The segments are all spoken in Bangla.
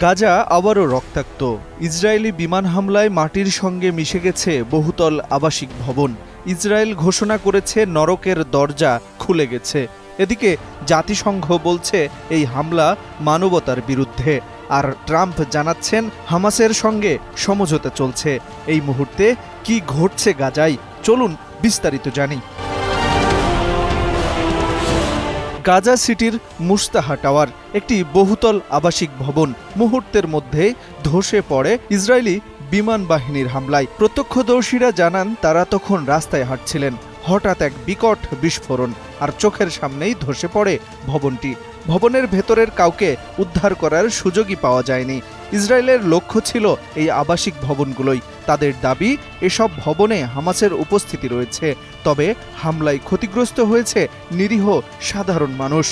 গাজা আবারও রক্তাক্ত। ইসরায়েলি বিমান হামলায় মাটির সঙ্গে মিশে গেছে বহুতল আবাসিক ভবন। ইসরায়েল ঘোষণা করেছে নরকের দরজা খুলে গেছে। এদিকে জাতিসংঘ বলছে এই হামলা মানবতার বিরুদ্ধে। আর ট্রাম্প জানাচ্ছেন হামাসের সঙ্গে সমঝোতা চলছে। এই মুহূর্তে কি ঘটছে গাজায়, চলুন বিস্তারিত জানি। গাজা সিটির মুস্তাহা টাওয়ার একটি বহুতল আবাসিক ভবন মুহূর্তের মধ্যে ধসে পড়ে ইসরায়েলি বিমান বাহিনীর হামলায়। প্রত্যক্ষদর্শীরা জানান তারা তখন রাস্তায় হাঁটছিলেন। হঠাৎ এক বিকট বিস্ফোরণ আর চোখের সামনেই ধসে পড়ে ভবনটি। ভবনের ভেতরের কাউকে উদ্ধার করার সুযোগই পাওয়া যায়নি। ইসরায়েলের লক্ষ্য ছিল এই আবাসিক ভবনগুলোই। তাদের দাবি এসব ভবনে হামাসের উপস্থিতি রয়েছে, তবে হামলায় ক্ষতিগ্রস্ত হয়েছে নিরীহ সাধারণ মানুষ।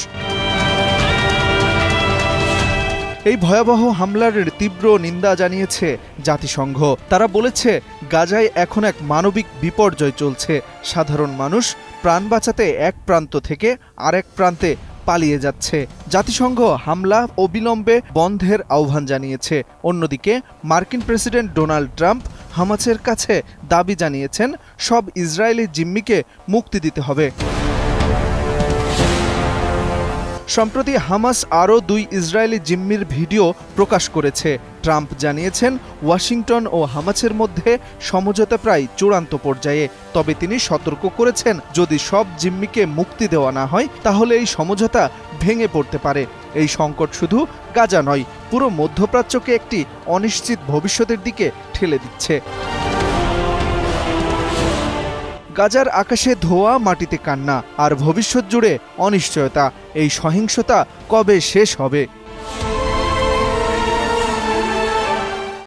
এই ভয়াবহ হামলার তীব্র নিন্দা জানিয়েছে জাতিসংঘ। তারা বলেছে গাজায় এখন এক মানবিক বিপর্যয় চলছে। সাধারণ মানুষ প্রাণ বাঁচাতে এক প্রান্ত থেকে আরেক প্রান্তে পালিয়ে যাচ্ছে। জাতিসংঘ হামলা অবিলম্বে বন্ধের আহ্বান জানিয়েছে। অন্যদিকে মার্কিন প্রেসিডেন্ট ডোনাল্ড ট্রাম্প হামাসের কাছে দাবি জানিয়েছেন সব ইসরায়েলি জিম্মিকে মুক্তি দিতে হবে। সম্প্রতি হামাস আরও 2 ইসরায়েলি জিম্মির ভিডিও প্রকাশ করেছে। ট্রাম্প জানিয়েছেন ওয়াশিংটন ও হামাসের মধ্যে সমঝোতা প্রায় চূড়ান্ত পর্যায়ে। তবে তিনি সতর্ক করেছেন যদি সব জিম্মিকে মুক্তি দেওয়া না হয় তাহলে এই সমঝোতা ভেঙে পড়তে পারে। এই সংকট শুধু গাজা নয়, পুরো মধ্যপ্রাচ্যকে একটি অনিশ্চিত ভবিষ্যতের দিকে ঠেলে দিচ্ছে। গাজার আকাশে ধোঁয়া, মাটিতে কান্না আর ভবিষ্যৎ জুড়ে অনিশ্চয়তা। এই সহিংসতা কবে শেষ হবে?